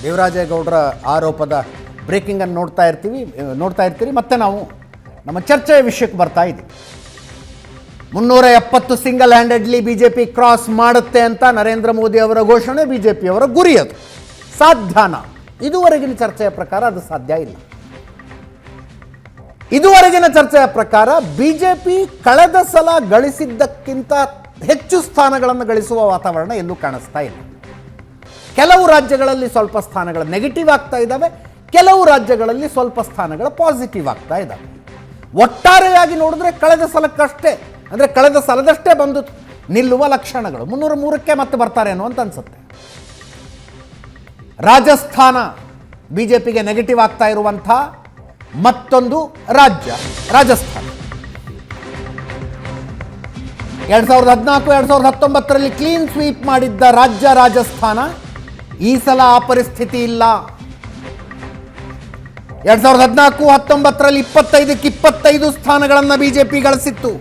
ದೇವರಾಜೇಗೌಡರ ಆರೋಪದ ಬ್ರೇಕಿಂಗನ್ನು ನೋಡ್ತಾ ಇರ್ತೀರಿ. ಮತ್ತೆ ನಾವು ನಮ್ಮ ಚರ್ಚೆಯ ವಿಷಯಕ್ಕೆ ಬರ್ತಾ ಇದ್ದೀವಿ. 370 ಸಿಂಗಲ್ ಹ್ಯಾಂಡೆಡ್ಲಿ ಬಿಜೆಪಿ ಕ್ರಾಸ್ ಮಾಡುತ್ತೆ ಅಂತ ನರೇಂದ್ರ ಮೋದಿ ಅವರ ಘೋಷಣೆ, ಬಿಜೆಪಿಯವರ ಗುರಿ. ಅದು ಸಾಧ್ಯನಾ? ಇದುವರೆಗಿನ ಚರ್ಚೆಯ ಪ್ರಕಾರ ಅದು ಸಾಧ್ಯ ಇಲ್ಲ. ಇದುವರೆಗಿನ ಚರ್ಚೆಯ ಪ್ರಕಾರ ಬಿಜೆಪಿ ಕಳೆದ ಸಲ ಗಳಿಸಿದ್ದಕ್ಕಿಂತ ಹೆಚ್ಚು ಸ್ಥಾನಗಳನ್ನು ಗಳಿಸುವ ವಾತಾವರಣ ಎಲ್ಲೂ ಕಾಣಿಸ್ತಾ ಇಲ್ಲ. ಕೆಲವು ರಾಜ್ಯಗಳಲ್ಲಿ ಸ್ವಲ್ಪ ಸ್ಥಾನಗಳು ನೆಗೆಟಿವ್ ಆಗ್ತಾ ಇದ್ದಾವೆ, ಕೆಲವು ರಾಜ್ಯಗಳಲ್ಲಿ ಸ್ವಲ್ಪ ಸ್ಥಾನಗಳು ಪಾಸಿಟಿವ್ ಆಗ್ತಾ ಇದ್ದಾವೆ. ಒಟ್ಟಾರೆಯಾಗಿ ನೋಡಿದ್ರೆ ಕಳೆದ ಸಲಕ್ಕಷ್ಟೇ, ಅಂದರೆ ಕಳೆದ ಸಲದಷ್ಟೇ ಬಂದು ನಿಲ್ಲುವ ಲಕ್ಷಣಗಳು. 303ಕ್ಕೆ ಮತ್ತೆ ಬರ್ತಾರೆ ಅನ್ನುವಂತ ಅನ್ಸುತ್ತೆ. ರಾಜಸ್ಥಾನ ಬಿಜೆಪಿಗೆ ನೆಗೆಟಿವ್ ಆಗ್ತಾ ಇರುವಂಥ ಮತ್ತೊಂದು ರಾಜ್ಯ ರಾಜಸ್ಥಾನ. 2014-2019ರಲ್ಲಿ ಕ್ಲೀನ್ ಸ್ವೀಪ್ ಮಾಡಿದ್ದ ರಾಜ್ಯ ರಾಜಸ್ಥಾನ. ಈ ಸಲ ಆ ಪರಿಸ್ಥಿತಿ ಇಲ್ಲ. 2014-19ರಲ್ಲಿ 25ಕ್ಕೆ 25 ಸ್ಥಾನಗಳನ್ನು ಬಿಜೆಪಿ ಗಳಿಸಿತ್ತು.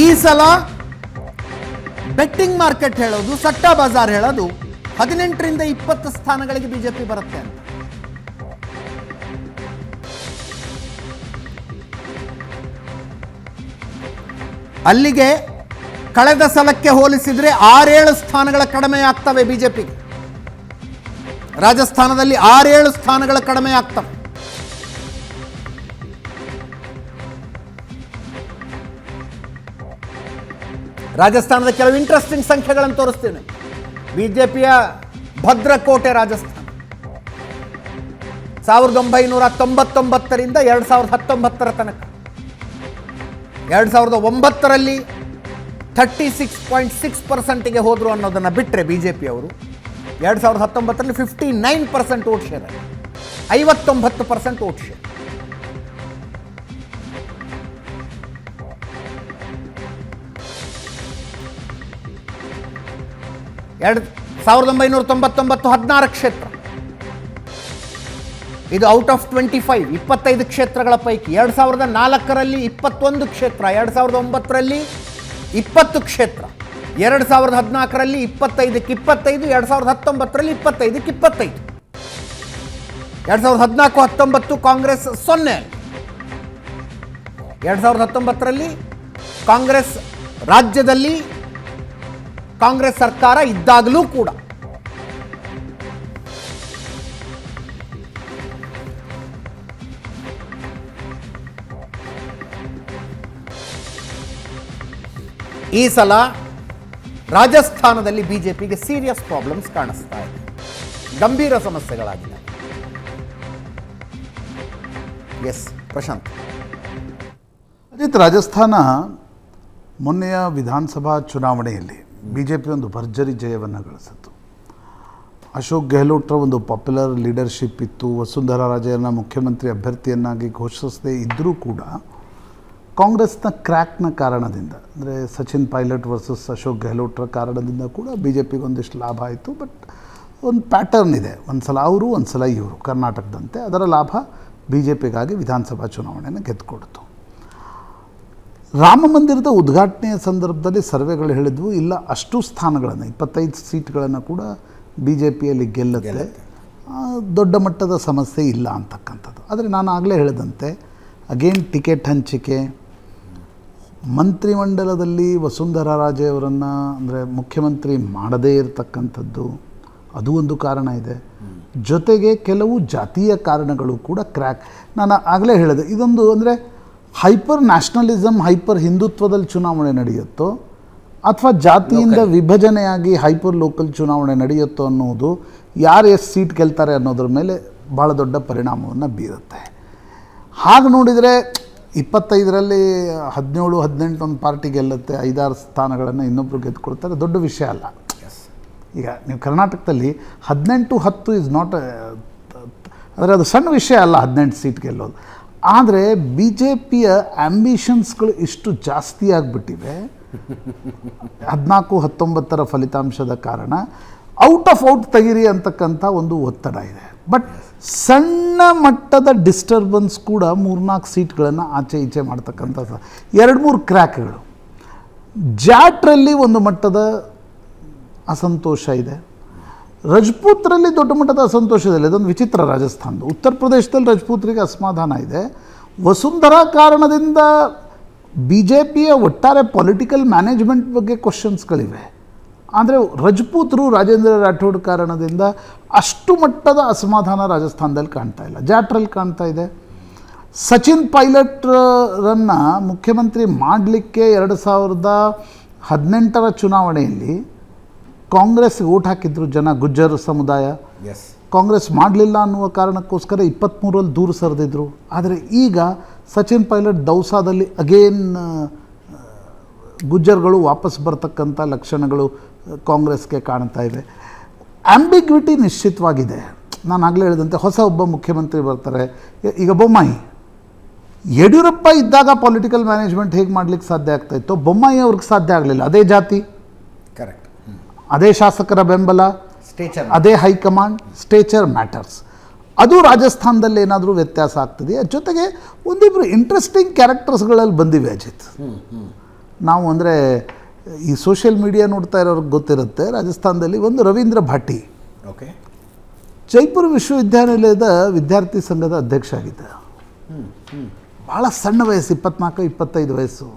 ಈ ಸಲ ಬೆಟ್ಟಿಂಗ್ ಮಾರ್ಕೆಟ್ ಹೇಳೋದು, ಸಟ್ಟಾ ಬಜಾರ್ ಹೇಳೋದು 18ರಿಂದ 20 ಸ್ಥಾನಗಳಿಗೆ ಬಿಜೆಪಿ ಬರುತ್ತೆ ಅಂತ. ಅಲ್ಲಿಗೆ ಕಳೆದ ಸಲಕ್ಕೆ ಹೋಲಿಸಿದ್ರೆ 6-7 ಸ್ಥಾನಗಳ ಕಡಿಮೆ ಆಗ್ತವೆ ಬಿಜೆಪಿಗೆ. ರಾಜಸ್ಥಾನದಲ್ಲಿ 6-7 ಸ್ಥಾನಗಳ ಕಡಿಮೆ ಆಗ್ತವೆ. ರಾಜಸ್ಥಾನದ ಕೆಲವು ಇಂಟ್ರೆಸ್ಟಿಂಗ್ ಸಂಖ್ಯೆಗಳನ್ನು ತೋರಿಸ್ತೀನಿ. ಬಿಜೆಪಿಯ ಭದ್ರಕೋಟೆ ರಾಜಸ್ಥಾನ 1999ರಿಂದ 2019ರ ತನಕ 2009ರಲ್ಲಿ 36.6%ಗೆ ಹೋದರು ಅನ್ನೋದನ್ನು ಬಿಟ್ಟರೆ ಬಿಜೆಪಿಯವರು 2019ರಲ್ಲಿ 59% ವೋಟ್ ಶೇರ್, 59% ವೋಟ್ ಶೇರ್. ಎರಡು 1999 16 ಕ್ಷೇತ್ರ, ಇದು ಔಟ್ ಆಫ್ 25 ಕ್ಷೇತ್ರಗಳ ಪೈಕಿ. 2004ರಲ್ಲಿ 21 ಕ್ಷೇತ್ರ, 2009ರಲ್ಲಿ 20 ಕ್ಷೇತ್ರ, 2014ರಲ್ಲಿ 25ಕ್ಕೆ 25, 2019ರಲ್ಲಿ 25ಕ್ಕೆ 25. 2014-19 ಕಾಂಗ್ರೆಸ್ 0. 2019ರಲ್ಲಿ ಕಾಂಗ್ರೆಸ್ ರಾಜ್ಯದಲ್ಲಿ ಕಾಂಗ್ರೆಸ್ ಸರ್ಕಾರ ಇದ್ದಾಗಲೂ ಕೂಡ ಈ ಸಲ ರಾಜಸ್ಥಾನದಲ್ಲಿ ಬಿಜೆಪಿಗೆ ಸೀರಿಯಸ್ ಪ್ರಾಬ್ಲಮ್ಸ್ ಕಾಣಿಸ್ತಾ ಇದೆ, ಗಂಭೀರ ಸಮಸ್ಯೆಗಳಾಗಿದೆ. ಎಸ್ ಪ್ರಶಾಂತ್. ಅಜಿತ್, ರಾಜಸ್ಥಾನ ಮೊನ್ನೆಯ ವಿಧಾನಸಭಾ ಚುನಾವಣೆಯಲ್ಲಿ ಬಿಜೆಪಿ ಒಂದು ಭರ್ಜರಿ ಜಯವನ್ನು ಗಳಿಸಿತು. ಅಶೋಕ್ ಗೆಹ್ಲೋಟ್ರ ಒಂದು ಪಾಪ್ಯುಲರ್ ಲೀಡರ್ಶಿಪ್ ಇತ್ತು. ವಸುಂಧರಾ ರಾಜೆಯನ್ನು ಮುಖ್ಯಮಂತ್ರಿ ಅಭ್ಯರ್ಥಿಯನ್ನಾಗಿ ಘೋಷಿಸದೇ ಇದ್ದರೂ ಕೂಡ ಕಾಂಗ್ರೆಸ್ನ ಕ್ರ್ಯಾಕ್ನ ಕಾರಣದಿಂದ, ಅಂದರೆ ಸಚಿನ್ ಪೈಲಟ್ ವರ್ಸಸ್ ಅಶೋಕ್ ಗೆಹ್ಲೋಟ್ರ ಕಾರಣದಿಂದ ಕೂಡ ಬಿ ಜೆ ಪಿಗೆ ಒಂದಿಷ್ಟು ಲಾಭ ಆಯಿತು. ಬಟ್ ಒಂದು ಪ್ಯಾಟರ್ನ್ ಇದೆ, ಒಂದು ಸಲ ಅವರು ಒಂದು ಸಲ ಇವರು, ಕರ್ನಾಟಕದಂತೆ. ಅದರ ಲಾಭ ಬಿ ಜೆ ಪಿಗಾಗಿ ವಿಧಾನಸಭಾ ಚುನಾವಣೆಯನ್ನು ಗೆದ್ದುಕೊಡ್ತು. ರಾಮ ಮಂದಿರದ ಉದ್ಘಾಟನೆಯ ಸಂದರ್ಭದಲ್ಲಿ ಸರ್ವೆಗಳು ಹೇಳಿದ್ವು, ಇಲ್ಲ ಅಷ್ಟು ಸ್ಥಾನಗಳನ್ನು 25 ಸೀಟ್ಗಳನ್ನು ಕೂಡ ಬಿ ಜೆ ಪಿಯಲ್ಲಿ ಗೆಲ್ಲುತ್ತೆ, ದೊಡ್ಡ ಮಟ್ಟದ ಸಮಸ್ಯೆ ಇಲ್ಲ ಅಂತಕ್ಕಂಥದ್ದು. ಆದರೆ ನಾನು ಆಗಲೇ ಹೇಳಿದಂತೆ ಅಗೇನ್ ಟಿಕೆಟ್ ಹಂಚಿಕೆ, ಮಂತ್ರಿಮಂಡಲದಲ್ಲಿ ವಸುಂಧರಾ ರಾಜೆ ಅವರನ್ನು ಅಂದರೆ ಮುಖ್ಯಮಂತ್ರಿ ಮಾಡದೇ ಇರತಕ್ಕಂಥದ್ದು, ಅದು ಒಂದು ಕಾರಣ ಇದೆ. ಜೊತೆಗೆ ಕೆಲವು ಜಾತೀಯ ಕಾರಣಗಳು ಕೂಡ ಕ್ರ್ಯಾಕ್. ನಾನು ಆಗಲೇ ಹೇಳಿದೆ, ಇದೊಂದು ಅಂದರೆ ಹೈಪರ್ ನ್ಯಾಷನಲಿಸಮ್, ಹೈಪರ್ ಹಿಂದುತ್ವದಲ್ಲಿ ಚುನಾವಣೆ ನಡೆಯುತ್ತೋ ಅಥವಾ ಜಾತಿಯಿಂದ ವಿಭಜನೆಯಾಗಿ ಹೈಪರ್ ಲೋಕಲ್ ಚುನಾವಣೆ ನಡೆಯುತ್ತೋ ಅನ್ನೋದು, ಯಾರು ಎಷ್ಟು ಸೀಟ್ ಗೆಲ್ತಾರೆ ಅನ್ನೋದ್ರ ಮೇಲೆ ಭಾಳ ದೊಡ್ಡ ಪರಿಣಾಮವನ್ನು ಬೀರುತ್ತೆ. ಹಾಗೆ ನೋಡಿದರೆ 25ರಲ್ಲಿ 17-18 ಒಂದು ಪಾರ್ಟಿ ಗೆಲ್ಲುತ್ತೆ, 5-6 ಸ್ಥಾನಗಳನ್ನು ಇನ್ನೊಬ್ಬರು ಗೆದ್ದುಕೊಡ್ತಾರೆ, ದೊಡ್ಡ ವಿಷಯ ಅಲ್ಲ. ಈಗ ನೀವು ಕರ್ನಾಟಕದಲ್ಲಿ 18-10 ಇಸ್ ನಾಟ್, ಅಂದರೆ ಅದು ಸಣ್ಣ ವಿಷಯ ಅಲ್ಲ 18 ಸೀಟ್ ಗೆಲ್ಲೋದು. ಆದರೆ ಬಿ ಜೆ ಪಿಯ ಆ್ಯಂಬಿಷನ್ಸ್ಗಳು ಇಷ್ಟು ಜಾಸ್ತಿ ಆಗಿಬಿಟ್ಟಿವೆ 14-19ರ ಫಲಿತಾಂಶದ ಕಾರಣ. ಔಟ್ ಆಫ್ ಔಟ್ ತೆಗೀರಿ ಅಂತಕ್ಕಂಥ ಒಂದು ಒತ್ತಡ ಇದೆ. ಬಟ್ ಸಣ್ಣ ಮಟ್ಟದ ಡಿಸ್ಟರ್ಬೆನ್ಸ್ ಕೂಡ 3-4 ಸೀಟ್ಗಳನ್ನು ಆಚೆ ಈಚೆ ಮಾಡ್ತಕ್ಕಂಥ 2-3 ಕ್ರ್ಯಾಕ್ಗಳು. ಜಾಟ್ರಲ್ಲಿ ಒಂದು ಮಟ್ಟದ ಅಸಂತೋಷ ಇದೆ, ರಜಪೂತ್ರಲ್ಲಿ ದೊಡ್ಡ ಮಟ್ಟದ ಅಸಂತೋಷ ಇದೆ. ಇದೊಂದು ವಿಚಿತ್ರ ರಾಜಸ್ಥಾನದ. ಉತ್ತರ ಪ್ರದೇಶದಲ್ಲಿ ರಜಪೂತ್ರಿಗೆ ಅಸಮಾಧಾನ ಇದೆ. ವಸುಂಧರಾ ಕಾರಣದಿಂದ ಬಿ ಜೆ ಪಿಯ ಒಟ್ಟಾರೆ ಪೊಲಿಟಿಕಲ್ ಮ್ಯಾನೇಜ್ಮೆಂಟ್ ಬಗ್ಗೆ ಕ್ವಶನ್ಸ್ಗಳಿವೆ. ಆದರೆ ರಜಪೂತರು ರಾಜೇಂದ್ರ ರಾಠೋಡ್ ಕಾರಣದಿಂದ ಅಷ್ಟು ಮಟ್ಟದ ಅಸಮಾಧಾನ ರಾಜಸ್ಥಾನದಲ್ಲಿ ಕಾಣ್ತಾ ಇಲ್ಲ. ಜಾಟ್ರಲ್ಲಿ ಕಾಣ್ತಾ ಇದೆ. ಸಚಿನ್ ಪೈಲಟ್ರನ್ನು ಮುಖ್ಯಮಂತ್ರಿ ಮಾಡಲಿಕ್ಕೆ 2018 ಚುನಾವಣೆಯಲ್ಲಿ ಕಾಂಗ್ರೆಸ್ಗೆ ಓಟ್ ಹಾಕಿದ್ರು ಜನ, ಗುಜ್ಜರ್ ಸಮುದಾಯ. ಕಾಂಗ್ರೆಸ್ ಮಾಡಲಿಲ್ಲ ಅನ್ನುವ ಕಾರಣಕ್ಕೋಸ್ಕರ 23ರಲ್ಲಿ ದೂರ ಸರಿದಿದ್ರು. ಆದರೆ ಈಗ ಸಚಿನ್ ಪೈಲಟ್ ದೌಸಾದಲ್ಲಿ ಅಗೇನ್ ಗುಜ್ಜರ್ಗಳು ವಾಪಸ್ ಬರ್ತಕ್ಕಂಥ ಲಕ್ಷಣಗಳು ಕಾಂಗ್ರೆಸ್ಗೆ ಕಾಣ್ತಾ ಇವೆ. ಆಂಬಿಗ್ವಿಟಿ ನಿಶ್ಚಿತವಾಗಿದೆ. ನಾನು ಆಗಲೇ ಹೇಳಿದಂತೆ ಹೊಸ ಒಬ್ಬ ಮುಖ್ಯಮಂತ್ರಿ ಬರ್ತಾರೆ. ಈಗ ಬೊಮ್ಮಾಯಿ, ಯಡಿಯೂರಪ್ಪ ಇದ್ದಾಗ ಪೊಲಿಟಿಕಲ್ ಮ್ಯಾನೇಜ್ಮೆಂಟ್ ಹೇಗೆ ಮಾಡಲಿಕ್ಕೆ ಸಾಧ್ಯ ಆಗ್ತಾ ಇತ್ತು, ಬೊಮ್ಮಾಯಿ ಅವ್ರಿಗೆ ಸಾಧ್ಯ ಆಗಲಿಲ್ಲ. ಅದೇ ಜಾತಿ, ಕರೆಕ್ಟ್, ಅದೇ ಶಾಸಕರ ಬೆಂಬಲ, ಸ್ಟೇಚರ್, ಅದೇ ಹೈಕಮಾಂಡ್, ಸ್ಟೇಚರ್ ಮ್ಯಾಟರ್ಸ್. ಅದು ರಾಜಸ್ಥಾನದಲ್ಲಿ ಏನಾದರೂ ವ್ಯತ್ಯಾಸ ಆಗ್ತದೆ. ಜೊತೆಗೆ ಒಂದಿಬ್ಬರು ಇಂಟ್ರೆಸ್ಟಿಂಗ್ ಕ್ಯಾರೆಕ್ಟರ್ಸ್ಗಳಲ್ಲಿ ಬಂದಿವೆ ಅಜಿತ್. ನಾವು ಅಂದರೆ ಈ ಸೋಷಿಯಲ್ ಮೀಡಿಯಾ ನೋಡ್ತಾ ಇರೋರಿಗೆ ಗೊತ್ತಿರುತ್ತೆ, ರಾಜಸ್ಥಾನದಲ್ಲಿ ಒಂದು ರವೀಂದ್ರ ಭಾಟಿ, ಓಕೆ, ಜೈಪುರ ವಿಶ್ವವಿದ್ಯಾನಿಲಯದ ವಿದ್ಯಾರ್ಥಿ ಸಂಘದ ಅಧ್ಯಕ್ಷ ಆಗಿದ್ದ. ಭಾಳ ಸಣ್ಣ ವಯಸ್ಸು, 24-25 ವಯಸ್ಸು,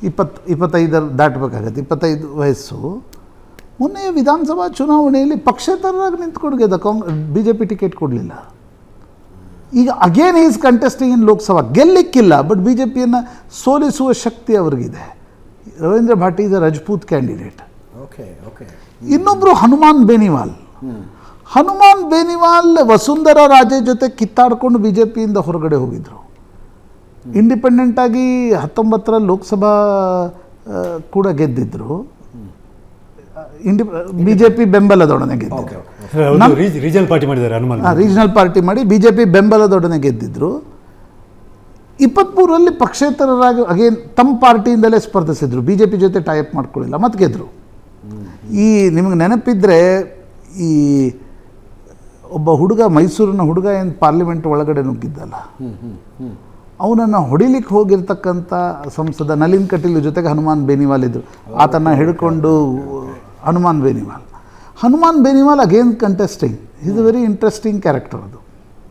25 ದಾಟಬೇಕಾಗತ್ತೆ, 25 ವಯಸ್ಸು. ಮೊನ್ನೆ ವಿಧಾನಸಭಾ ಚುನಾವಣೆಯಲ್ಲಿ ಪಕ್ಷೇತರರಾಗಿ ನಿಂತ್ಕೊಂಡು ಗೆದ್ದ. ಬಿ ಜೆ ಪಿ ಟಿಕೆಟ್ ಕೊಡಲಿಲ್ಲ. ಈಗ again is contesting in Lok Sabha. ಗೆಲ್ಲಿಕ್ಕಿಲ್ಲ, ಬಟ್ ಬಿ ಜೆ ಪಿಯನ್ನು ಸೋಲಿಸುವ ಶಕ್ತಿ ಅವ್ರಿಗಿದೆ. Ravindra Bhati is a Rajput candidate. Okay okay. ಇನ್ನೊಬ್ಬರು ಹನುಮಾನ್ ಬೇನಿವಾಲ್. ಹನುಮಾನ್ ಬೇನಿವಾಲ್ ವಸುಂಧರಾ ರಾಜೆ ಜೊತೆ ಕಿತ್ತಾಡ್ಕೊಂಡು ಬಿ ಜೆ ಪಿಯಿಂದ ಹೊರಗಡೆ ಹೋಗಿದ್ರು. ಇಂಡಿಪೆಂಡೆಂಟಾಗಿ 19ರಲ್ಲಿ ಲೋಕಸಭಾ ಕೂಡ ಗೆದ್ದಿದ್ರು. ಬಿ ಜೆ ಪಿ ಬೆಂಬಲದೊಡನೆ ಗೆದ್ದಿದ್ರು. ರೀಜನಲ್ ಪಾರ್ಟಿ ಮಾಡಿದ್ದಾರೆ ಹನುಮಾನ್. ರೀಜನಲ್ ಪಾರ್ಟಿ ಮಾಡಿ ಬಿ ಜೆ ಪಿ ಬೆಂಬಲದೊಡನೆ ಗೆದ್ದಿದ್ರು. 23ರಲ್ಲಿ ಪಕ್ಷೇತರರಾಗಿ ಅಗೇನ್ ತಮ್ಮ ಪಾರ್ಟಿಯಿಂದಲೇ ಸ್ಪರ್ಧಿಸಿದ್ರು. ಬಿ ಜೆ ಪಿ ಜೊತೆ ಟೈಅಪ್ ಮಾಡ್ಕೊಳ್ಳಿಲ್ಲ, ಮತ್ತೆ ಗೆದ್ದರು. ಈ ನಿಮಗೆ ನೆನಪಿದ್ದರೆ ಈ ಒಬ್ಬ ಹುಡುಗ, ಮೈಸೂರಿನ ಹುಡುಗ ಏನು ಪಾರ್ಲಿಮೆಂಟ್ ಒಳಗಡೆ ನುಗ್ಗಿದ್ದಲ್ಲ, ಅವನನ್ನು ಹೊಡಿಲಿಕ್ಕೆ ಹೋಗಿರ್ತಕ್ಕಂಥ ಸಂಸದ ನಳಿನ್ ಕಟೀಲ್ ಜೊತೆಗೆ ಹನುಮಾನ್ ಬೇನಿವಾಲ್ ಇದ್ದರು. ಆತನ ಹಿಡ್ಕೊಂಡು Hanuman Beniwal again contesting. Is a very interesting character ಅದು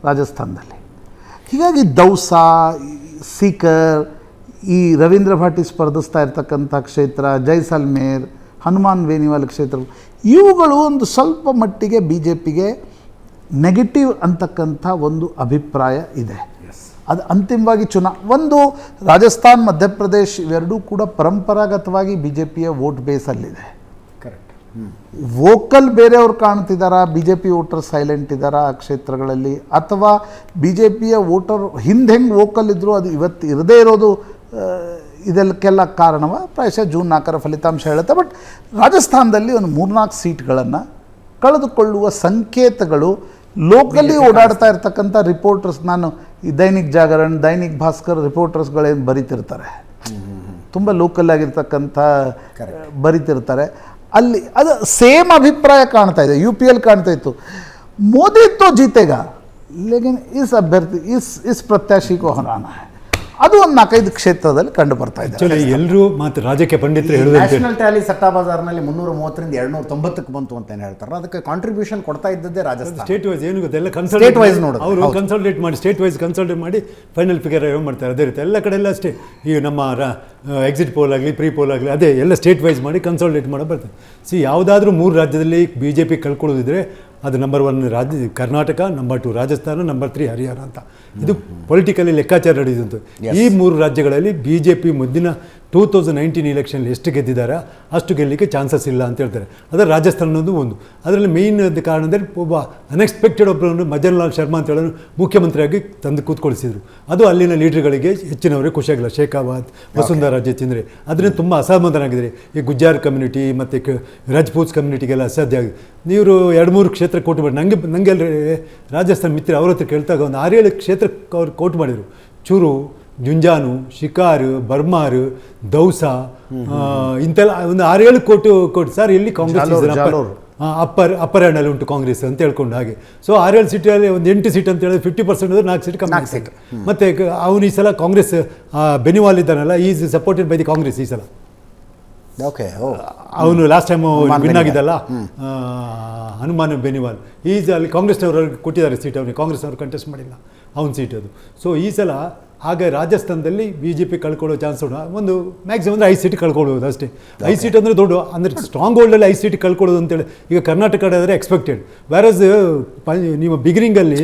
ರಾಜಸ್ಥಾನದಲ್ಲಿ. ಹೀಗಾಗಿ ದೌಸಾ, ಸೀಕರ್, ಈ ರವೀಂದ್ರ ಭಾಟಿ ಸ್ಪರ್ಧಿಸ್ತಾ ಇರ್ತಕ್ಕಂಥ ಕ್ಷೇತ್ರ, ಜೈಸಲ್ಮೇರ್, ಹನುಮಾನ್ ಬೇನಿವಾಲ್ ಕ್ಷೇತ್ರ, ಇವುಗಳು ಒಂದು ಸ್ವಲ್ಪ ಮಟ್ಟಿಗೆ ಬಿ ಜೆ ಪಿಗೆ ನೆಗೆಟಿವ್ ಅಂತಕ್ಕಂಥ ಒಂದು ಅಭಿಪ್ರಾಯ ಇದೆ. ಅದು ಅಂತಿಮವಾಗಿ ಒಂದು ರಾಜಸ್ಥಾನ್, ಮಧ್ಯಪ್ರದೇಶ್ ಇವೆರಡೂ ಕೂಡ ಪರಂಪರಾಗತವಾಗಿ ಬಿ ಜೆ ಪಿಯ ವೋಟ್ ಬೇಸಲ್ಲಿದೆ. ಕರೆಕ್ಟ್. ವೋಕಲ್ ಬೇರೆಯವ್ರು ಕಾಣ್ತಿದ್ದಾರಾ, B J P voter silent ಇದ್ದಾರಾ ಆ ಕ್ಷೇತ್ರಗಳಲ್ಲಿ, ಅಥವಾ ಬಿ ಜೆ ಪಿಯ ವೋಟರ್ ಹಿಂದೆ ಹೆಂಗೆ ವೋಕಲ್ ಇದ್ದರೂ ಅದು ಇವತ್ತು ಇರದೇ ಇರೋದು ಇದಕ್ಕೆಲ್ಲ ಕಾರಣವ ಪ್ರಾಯಶಃ ಜೂನ್ 4ರ ಫಲಿತಾಂಶ ಹೇಳುತ್ತೆ. ಬಟ್ ರಾಜಸ್ಥಾನದಲ್ಲಿ ಒಂದು 3-4 ಸೀಟ್ಗಳನ್ನು ಕಳೆದುಕೊಳ್ಳುವ ಸಂಕೇತಗಳು ಲೋಕಲಿ ಓಡಾಡ್ತಾ ಇರ್ತಕ್ಕಂಥ ರಿಪೋರ್ಟರ್ಸ್, ನಾನು ಈ ದೈನಿಕ್ ಜಾಗರಣ್, ದೈನಿಕ್ ಭಾಸ್ಕರ್ ರಿಪೋರ್ಟರ್ಸ್ಗಳೇನು ಬರೀತಿರ್ತಾರೆ, ತುಂಬ ಲೋಕಲ್ ಆಗಿರ್ತಕ್ಕಂಥ ಬರೀತಿರ್ತಾರೆ, ಅಲ್ಲಿ ಅದು ಸೇಮ್ ಅಭಿಪ್ರಾಯ ಕಾಣ್ತಾ ಇದೆ. ಯು ಪಿ ಎಲ್ ಕಾಣ್ತಾ ಇತ್ತು, ಮೋದಿ ತೋ ಜೀತೆಗಾ ಲೇಕಿನ್ ಇಸ್ ಅಭ್ಯರ್ಥಿ ಇಸ್ ಪ್ರತ್ಯಾಶಿ ಕೋ ಹರಾನಾ ಹೈ. ಅದು ಒಂದು 4-5 ಕ್ಷೇತ್ರದಲ್ಲಿ ಕಂಡು ಬರ್ತಾ ಇದೆ. ಎಲ್ಲರೂ ಮತ್ತು ರಾಜಕೀಯ ಪಂಡಿತರು ಹೇಳುವಂತೆ ನ್ಯಾಷನಲ್ ಟ್ಯಾಲಿ ಸಟ್ಟಾ ಬಜಾರ್ನಲ್ಲಿ 330ರಿಂದ 290ಕ್ಕೆ ಬಂತು ಅಂತ ಏನು ಹೇಳ್ತಾರೆ. ಅದಕ್ಕೆ ಕಾಂಟ್ರಿಬ್ಯೂಷನ್ ಕೊಡ್ತಾ ಇದ್ದದ್ದೇ ರಾಜಸ್ಥಾನ. ಸ್ಟೇಟ್ ವೈಸ್ ಏನು ಗೊತ್ತೆಲ್ಲ ಸ್ಟೇಟ್ ವೈಸ್ ನೋಡೋದು, ಅವರು ಕನ್ಸಲ್ಟೇಟ್ ಮಾಡಿ, ಸ್ಟೇಟ್ ವೈಸ್ ಕನ್ಸಲ್ಟೇಟ್ ಮಾಡಿ ಫೈನಲ್ ಫಿಗರ್ ಏನು ಮಾಡ್ತಾರೆ. ಅದೇ ರೀತಿ ಎಲ್ಲ ಕಡೆ ಎಲ್ಲ ಅಷ್ಟೇ. ಈ ನಮ್ಮ ಎಕ್ಸಿಟ್ ಪೋಲ್ ಆಗಲಿ, ಪ್ರೀ ಪೋಲ್ ಆಗಲಿ, ಅದೇ ಎಲ್ಲ ಸ್ಟೇಟ್ ವೈಸ್ ಮಾಡಿ ಕನ್ಸಲ್ಟೇಟ್ ಮಾಡೋ ಬರ್ತದೆ. ಯಾವುದಾದ್ರೂ 3 ರಾಜ್ಯದಲ್ಲಿ ಬಿ ಜೆ ಪಿ ಕಳ್ಕೊಳ್ಳೋದಿದ್ರೆ ಅದು ನಂಬರ್ 1 ರಾಜ್ಯ ಕರ್ನಾಟಕ, ನಂಬರ್ 2 ರಾಜಸ್ಥಾನ, ನಂಬರ್ 3 ಹರಿಯಾಣ ಅಂತ. ಇದು ಪೊಲಿಟಿಕಲಿ ಲೆಕ್ಕಾಚಾರ ನಡೆಯುತ್ತೆ. ಈ 3 ರಾಜ್ಯಗಳಲ್ಲಿ ಬಿ ಜೆ ಪಿ ಮುಂದಿನ 2019 ಎಲೆಕ್ಷನ್ ಎಷ್ಟು ಗೆದ್ದಿದ್ದಾರೆ ಅಷ್ಟು ಗೆಲ್ಲಲಿಕ್ಕೆ ಚಾನ್ಸಸ್ ಇಲ್ಲ ಅಂತ ಹೇಳ್ತಾರೆ. ಅದರ ರಾಜಸ್ಥಾನ ಅನ್ನೋದು ಒಂದು. ಅದರಲ್ಲಿ ಮೇಯ್ನ್ ಕಾರಣ ಅಂದರೆ ಒಬ್ಬ ಅನ್ಎಕ್ಸ್ಪೆಕ್ಟೆಡ್ ಒಬ್ಬರನ್ನು ಮದನ್ ಲಾಲ್ ಶರ್ಮಾ ಅಂತ ಹೇಳೋನು ಮುಖ್ಯಮಂತ್ರಿಯಾಗಿ ತಂದು ಕೂತ್ಕೊಳಿಸಿದ್ರು. ಅದು ಅಲ್ಲಿನ ಲೀಡರ್ಗಳಿಗೆ ಹೆಚ್ಚಿನವರಿಗೆ ಖುಷಿಯಾಗಿಲ್ಲ. ಶೇಖಾವತ್, ವಸುಂಧರಾ ರಾಜೆ ತಿಂದರೆ ಅದರಿಂದ ತುಂಬ ಅಸಮಾಧಾನ ಆಗಿದ್ದಾರೆ. ಈ ಗುಜ್ಜಾರ್ ಕಮ್ಯುನಿಟಿ ಮತ್ತು ರಜಪೂತ್ ಕಮ್ಯುನಿಟಿಗೆಲ್ಲ ಅಸಾಧ್ಯ ಆಗಿದೆ. ನೀವು 2-3 ಕ್ಷೇತ್ರ ಕೋಟ್ ಮಾಡಿ ನನಗೆ ರಾಜಸ್ಥಾನ ಮಿತ್ರ ಅವ್ರ ಹತ್ರ ಕೇಳ್ತಾಗ ಒಂದು 6-7 ಕ್ಷೇತ್ರಕ್ಕೆ ಅವ್ರು ಕೋಟ್ ಮಾಡಿದರು. ಚೂರು, ಜುಂಜಾನು, ಶಿಕಾರ್, ಬರ್ಮಾರ್, ದೌಸಾ, ಇಂತೆಲ್ಲ ಒಂದು 6-7 ಕೋಟಿ ಸರ್. ಎಲ್ಲಿ ಕಾಂಗ್ರೆಸ್ ಅಪ್ಪರ್ ಹ್ಯಾಂಡಲ್ಲಿ ಉಂಟು ಕಾಂಗ್ರೆಸ್ ಅಂತ ಹೇಳ್ಕೊಂಡು ಹಾಗೆ. ಸೊ 6-7 ಸೀಟಲ್ಲಿ ಒಂದು 8 ಸೀಟ್ ಅಂತ ಹೇಳಿದ್ರೆ 50% 4 ಸೀಟ್ ಕಮ್ಮಿ ಸೀಟ್. ಮತ್ತು ಅವನು ಈ ಸಲ ಕಾಂಗ್ರೆಸ್ ಬೆನಿವಾಲ್ ಇದ್ದಾನಲ್ಲ, is supported by the Congress ಈ ಸಲ. ಓಕೆ, ಅವನು ಲಾಸ್ಟ್ ಟೈಮ್ ವಿನ್ ಆಗಿದ್ದಲ್ಲ, ಹನುಮಾನ್ ಬೆನಿವಾಲ್. ಈಸ್ ಅಲ್ಲಿ ಕಾಂಗ್ರೆಸ್ನವ್ರಿಗೆ ಕೊಟ್ಟಿದ್ದಾರೆ ಸೀಟ್, ಅವನಿಗೆ ಕಾಂಗ್ರೆಸ್ನವ್ರು ಕಂಟೆಸ್ಟ್ ಮಾಡಿಲ್ಲ, ಅವನ ಸೀಟ್ ಅದು. ಸೊ ಈ ಸಲ ಹಾಗೆ ರಾಜಸ್ಥಾನದಲ್ಲಿ BJP ಕಳ್ಕೊಳ್ಳೋ ಚಾನ್ಸ್ ಉಂಟು. ಒಂದು ಮ್ಯಾಕ್ಸಿಮಮ್ ಅಂದರೆ 5 ಸೀಟ್ ಕಳ್ಕೊಳ್ಳೋದು ಅಷ್ಟೇ. 5 ಸೀಟ್ ಅಂದರೆ ದೊಡ್ಡ, ಅಂದರೆ ಸ್ಟ್ರಾಂಗ್ ಹೋಲ್ಡಲ್ಲಿ 5 ಸೀಟ್ ಕಳ್ಕೊಳ್ಳೋದು ಅಂತೇಳಿ ಈಗ ಕರ್ನಾಟಕ ಆದರೆ ಎಕ್ಸ್ಪೆಕ್ಟೆಡ್. ವ್ಯಾರಸ್ ನೀವು ಬಿಗಿನಿಂಗಲ್ಲಿ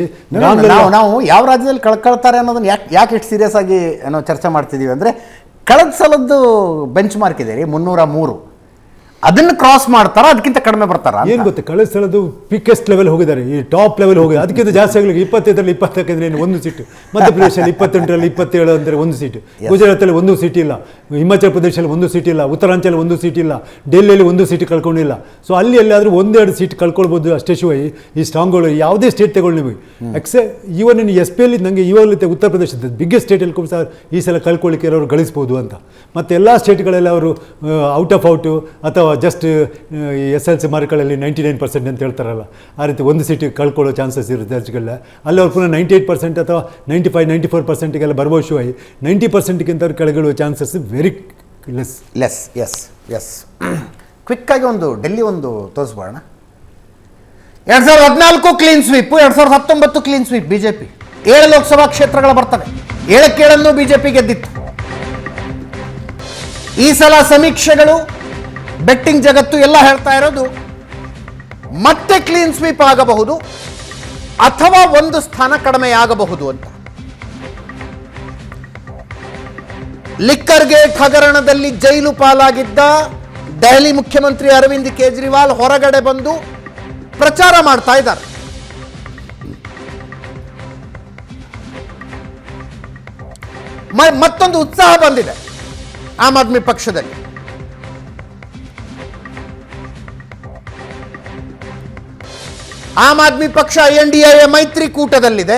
ನಾವು ಯಾವ ರಾಜ್ಯದಲ್ಲಿ ಕಳ್ಕೊಳ್ತಾರೆ ಅನ್ನೋದನ್ನ ಯಾಕೆ ಇಷ್ಟು ಸೀರಿಯಸ್ ಆಗಿ ಏನೋ ಚರ್ಚೆ ಮಾಡ್ತಿದ್ದೀವಿ ಅಂದರೆ, ಕಳೆದ ಸಲದ್ದು ಬೆಂಚ್ ಮಾರ್ಕ್ ಇದೆ ರೀ 303, ಅದನ್ನು ಕ್ರಾಸ್ ಮಾಡ್ತಾರ, ಅದಕ್ಕಿಂತ ಕಡಿಮೆ ಬರ್ತಾರ? ಏನು ಗೊತ್ತೆ, ಕಳೆದ ಸಲದ್ದು ಪಿಕ್ಕೆಸ್ಟ್ ಲೆವೆಲ್ ಹೋಗಿದ್ದಾರೆ, ಈ ಟಾಪ್ ಲೆವೆಲ್ ಹೋಗಿದೆ. ಅದಕ್ಕಿಂತ ಜಾಸ್ತಿ ಆಗಲಿಕ್ಕೆ 25ರಲ್ಲಿ 20 ಅಂದರೆ ಒಂದು ಸೀಟು, ಮಧ್ಯಪ್ರದೇಶದಲ್ಲಿ 28ರಲ್ಲಿ 27 ಅಂದರೆ ಒಂದು ಸೀಟು, ಗುಜರಾತಲ್ಲಿ 1 ಸೀಟ್ ಇಲ್ಲ, ಹಿಮಾಚಲ ಪ್ರದೇಶದಲ್ಲಿ 1 ಸೀಟ್ ಇಲ್ಲ, ಉತ್ತರಾಂಚಲ 1 ಸೀಟ್ ಇಲ್ಲ, ಡೆಲ್ಲಿಯಲ್ಲಿ 1 ಸೀಟ್ ಕಳ್ಕೊಂಡಿಲ್ಲ. ಸೊ ಅಲ್ಲಿ ಎಲ್ಲಾದರೂ 1-2 ಸೀಟ್ ಕಳ್ಕೊಳ್ಬೋದು ಅಷ್ಟೇ ಶಿವಾಯಿ. ಈ ಸ್ಟ್ರಾಂಗ್ಗಳು ಯಾವುದೇ ಸ್ಟೇಟ್ ತಗೊಳ್ಳಿ ನಿಮಗೆ, ಈವನ್ ಇನ್ನು SP ನನಗೆ ಇವಾಗಲೂ ಉತ್ತರ ಪ್ರದೇಶದ ಬಿಗ್ಗೆಸ್ಟ್ ಸ್ಟೇಟಲ್ಲಿ ಕೂಡ ಸಹ ಈ ಸಲ ಕಳ್ಕೊಳ್ಳಿಕ್ಕೆ ಅವರು ಗಳಿಸ್ಬೋದು ಅಂತ. ಮತ್ತು ಎಲ್ಲ ಸ್ಟೇಟ್ಗಳೆಲ್ಲ ಅವರು ಔಟ್ ಆಫ್ ಔಟು ಅಥವಾ ಜಸ್ಟ್ SLC ಮಾರ್ಕ್ಗಳಲ್ಲಿ 99% ಅಂತ ಹೇಳ್ತಾರಲ್ಲ, ಆ ರೀತಿ 1 ಸೀಟ್ ಕಳ್ಕೊಳ್ಳೋ ಚಾನ್ಸಸ್ ಇರುತ್ತೆ ಜಡ್ಜ್ಗಳನ್ನ. ಅಲ್ಲಿ ಅವ್ರು ಪುನಃ 98% ಅಥವಾ 95-94%ಗೆಲ್ಲ ಬರ್ಬೋದು ಶಿವಾಯಿ. 90%ಗಿಂತ ಅವ್ರು ಕೆಳಗಿಳುವ ಚಾನ್ಸಸ್ ವೆರಿ ಲೆಸ್. ಎಸ್ ಕ್ವಿಕ್ಕಾಗಿ ಒಂದು ಡೆಲ್ಲಿ ಒಂದು ತೋರಿಸ್ಬೋಣ. 2014 clean sweep, 2019 clean sweep BJP. 7 Lok Sabha ಕ್ಷೇತ್ರಗಳು ಬರ್ತವೆ, 7 BJP ಗೆದ್ದಿತ್ತು. ಈ ಸಲ ಸಮೀಕ್ಷೆಗಳು, ಬೆಟ್ಟಿಂಗ್ ಜಗತ್ತು ಎಲ್ಲ ಹೇಳ್ತಾ ಇರೋದು ಮತ್ತೆ ಕ್ಲೀನ್ ಸ್ವೀಪ್ ಆಗಬಹುದು ಅಥವಾ 1 ಸ್ಥಾನ ಕಡಿಮೆಯಾಗಬಹುದು ಅಂತ. ಲಿಕ್ಕರ್ ಗೇಟ್ ಹಗರಣದಲ್ಲಿ ಜೈಲು ಪಾಲಾಗಿದ್ದ ದೆಹಲಿ ಮುಖ್ಯಮಂತ್ರಿ ಅರವಿಂದ್ ಕೇಜ್ರಿವಾಲ್ ಹೊರಗಡೆ ಬಂದು ಪ್ರಚಾರ ಮಾಡ್ತಾ ಇದ್ದಾರೆ. ಮತ್ತೊಂದು ಉತ್ಸಾಹ ಬಂದಿದೆ ಆಮ್ ಆದ್ಮಿ ಪಕ್ಷದಲ್ಲಿ. ಆಮ್ ಆದ್ಮಿ ಪಕ್ಷ NDA ಮೈತ್ರಿಕೂಟದಲ್ಲಿದೆ.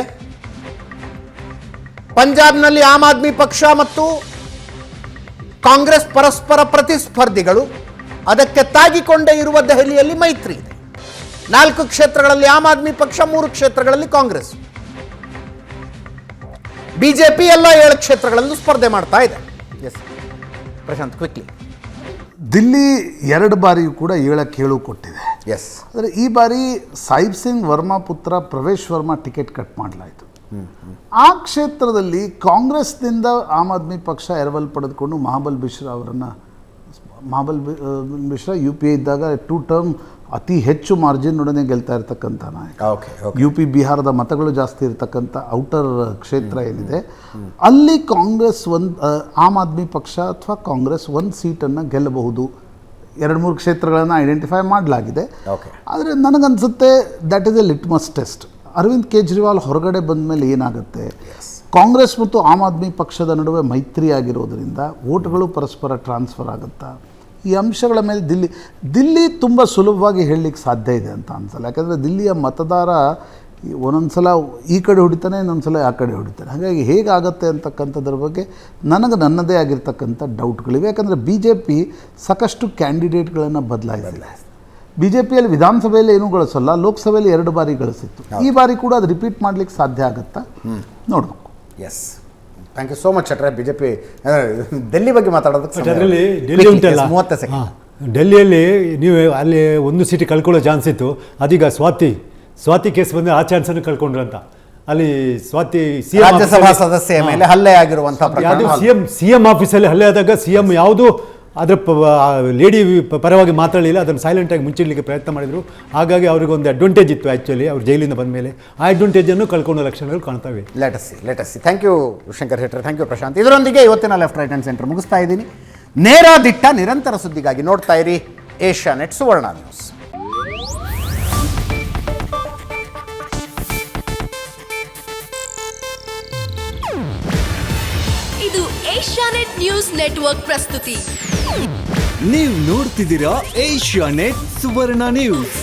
ಪಂಜಾಬ್ನಲ್ಲಿ ಆಮ್ ಆದ್ಮಿ ಪಕ್ಷ ಮತ್ತು ಕಾಂಗ್ರೆಸ್ ಪರಸ್ಪರ ಪ್ರತಿಸ್ಪರ್ಧಿಗಳು. ಅದಕ್ಕೆ ತಾಗಿಕೊಂಡೇ ಇರುವ ದೆಹಲಿಯಲ್ಲಿ ಮೈತ್ರಿ ಇದೆ. 4 ಕ್ಷೇತ್ರಗಳಲ್ಲಿ ಆಮ್ ಆದ್ಮಿ ಪಕ್ಷ, 3 ಕ್ಷೇತ್ರಗಳಲ್ಲಿ ಕಾಂಗ್ರೆಸ್. BJP ಎಲ್ಲ 7 ಕ್ಷೇತ್ರಗಳಲ್ಲೂ ಸ್ಪರ್ಧೆ ಮಾಡ್ತಾ ಇದೆ. S Prashant, quickly. ದಿಲ್ಲಿ 2 ಬಾರಿಯೂ ಕೂಡ 7 ಕೊಟ್ಟಿದೆ. ಎಸ್, ಆದರೆ ಈ ಬಾರಿ ಸಾಹಿಬ್ ಸಿಂಗ್ ವರ್ಮಾ ಪುತ್ರ ಪ್ರವೇಶ್ ವರ್ಮಾ ಟಿಕೆಟ್ ಕಟ್ ಮಾಡಲಾಯಿತು. ಆ ಕ್ಷೇತ್ರದಲ್ಲಿ ಕಾಂಗ್ರೆಸ್ನಿಂದ ಆಮ್ ಆದ್ಮಿ ಪಕ್ಷ ಎರವಲ್ ಪಡೆದುಕೊಂಡು ಮಹಾಬಲ್ ಮಿಶ್ರಾ UPA ಇದ್ದಾಗ 2 ಟರ್ಮ್ ಅತಿ ಹೆಚ್ಚು ಮಾರ್ಜಿನ್ನೊಡನೆ ಗೆಲ್ತಾ ಇರ್ತಕ್ಕಂಥ ನಾಯಕ. UP ಬಿಹಾರದ ಮತಗಳು ಜಾಸ್ತಿ ಇರತಕ್ಕಂಥ ಔಟರ್ ಕ್ಷೇತ್ರ ಏನಿದೆ, ಅಲ್ಲಿ ಕಾಂಗ್ರೆಸ್ ಆಮ್ ಆದ್ಮಿ ಪಕ್ಷ ಅಥವಾ ಕಾಂಗ್ರೆಸ್ 1 ಸೀಟನ್ನು ಗೆಲ್ಲಬಹುದು. 2-3 ಕ್ಷೇತ್ರಗಳನ್ನು ಐಡೆಂಟಿಫೈ ಮಾಡಲಾಗಿದೆ. ಆದರೆ ನನಗನ್ಸುತ್ತೆ that is a litmus test. Arvind Kejriwal ಹೊರಗಡೆ ಬಂದ ಮೇಲೆ ಏನಾಗುತ್ತೆ, ಕಾಂಗ್ರೆಸ್ ಮತ್ತು ಆಮ್ ಆದ್ಮಿ ಪಕ್ಷದ ನಡುವೆ ಮೈತ್ರಿ ಆಗಿರೋದ್ರಿಂದ ವೋಟ್ಗಳು ಪರಸ್ಪರ ಟ್ರಾನ್ಸ್ಫರ್ ಆಗುತ್ತಾ, ಈ ಅಂಶಗಳ ಮೇಲೆ ದಿಲ್ಲಿ ತುಂಬ ಸುಲಭವಾಗಿ ಹೇಳಲಿಕ್ಕೆ ಸಾಧ್ಯ ಇದೆ ಅಂತ ಅನ್ಸಲ್ಲ. ಯಾಕಂದರೆ ದಿಲ್ಲಿಯ ಮತದಾರ ಒಂದೊಂದು ಸಲ ಈ ಕಡೆ ಹೊಡಿತಾನೆ, ಇನ್ನೊಂದು ಸಲ ಆ ಕಡೆ ಹೊಡಿತಾನೆ. ಹಾಗಾಗಿ ಹೇಗಾಗತ್ತೆ ಅಂತಕ್ಕಂಥದ್ರ ಬಗ್ಗೆ ನನಗೆ ನನ್ನದೇ ಆಗಿರ್ತಕ್ಕಂಥ ಡೌಟ್ಗಳಿವೆ. ಯಾಕಂದರೆ BJP ಸಾಕಷ್ಟು ಕ್ಯಾಂಡಿಡೇಟ್ಗಳನ್ನು ಬದಲಾಯಿಸಿಲ್ಲ. BJPಯಲ್ಲಿ ವಿಧಾನಸಭೆಯಲ್ಲಿ ಏನೂ ಗಳಿಸಲ್ಲ, ಲೋಕಸಭೆಯಲ್ಲಿ 2 ಬಾರಿ ಗಳಿಸಿತ್ತು. ಈ ಬಾರಿ ಕೂಡ ಅದು ರಿಪೀಟ್ ಮಾಡಲಿಕ್ಕೆ ಸಾಧ್ಯ ಆಗುತ್ತಾ ನೋಡಬೇಕು. Yes, thank you so much ಶೆಟ್ರೆ. BJP ಡೆಲ್ಲಿ ಬಗ್ಗೆ ಮಾತಾಡೋದಕ್ಕೆ ಅದರಲ್ಲಿ ಡೆಲ್ಲಿ ಉಂಟಲ್ಲ, 30 ಸೆಕೆಂಡ್. ಡೆಲ್ಲಿಯಲ್ಲಿ ನೀವು ಅಲ್ಲಿ 1 ಸೀಟ್ ಕಳ್ಕೊಳ್ಳೋ ಚಾನ್ಸ್ ಇತ್ತು. ಅದೀಗ ಸ್ವಾತಿ ಕೇಸ್ ಬಂದರೆ ಆ ಚಾನ್ಸನ್ನು ಕಳ್ಕೊಂಡ್ರಂತ. ಅಲ್ಲಿ ಸ್ವಾತಿ ರಾಜ್ಯಸಭಾ ಸದಸ್ಯೆಯ ಮೇಲೆ ಹಲ್ಲೆ ಆಗಿರುವಂತಹ CM ಆಫೀಸಲ್ಲಿ ಹಲ್ಲೆ ಆದಾಗ CM ಯಾವುದು ಅದರ ಲೇಡಿ ಪರವಾಗಿ ಮಾತಾಡಲಿಲ್ಲ, ಅದನ್ನು ಸೈಲೆಂಟಾಗಿ ಮುಚ್ಚಿಡಲಿಕ್ಕೆ ಪ್ರಯತ್ನ ಮಾಡಿದರು. ಹಾಗಾಗಿ ಅವ್ರಿಗೊಂದು ಅಡ್ವಾಂಟೇಜ್ ಇತ್ತು ಆ್ಯಕ್ಚುಲಿ ಅವ್ರು ಜೈಲಿಂದ ಬಂದ ಮೇಲೆ. ಆ ಅಡ್ವಾಂಟೇಜನ್ನು ಕಳ್ಕೊಳ್ಳೋ ಲಕ್ಷಣಗಳು ಕಾಣ್ತವೆ. Let us see. Thank you Shankar Shettar, thank you Prashant. ಇದರೊಂದಿಗೆ ಇವತ್ತಿನ ಲೆಫ್ಟ್ ರೈಟ್ ಆ್ಯಂಡ್ ಸೆಂಟರ್ ಮುಗಿಸ್ತಾ ಇದ್ದೀನಿ. ನೇರ ದಿಟ್ಟ ನಿರಂತರ ಸುದ್ದಿಗಾಗಿ ನೋಡ್ತಾ ಇರಿ ಏಷ್ಯಾನೆಟ್ ಸುವರ್ಣ ನ್ಯೂಸ್. ಇದು ಏಷ್ಯಾನೆಟ್ ನ್ಯೂಸ್ ನೆಟ್ವರ್ಕ್ ಪ್ರಸ್ತುತಿ. ನೀವು ನೋಡ್ತಿದ್ದೀರಾ ಏಷ್ಯಾನೆಟ್ ಸುವರ್ಣ ನ್ಯೂಸ್.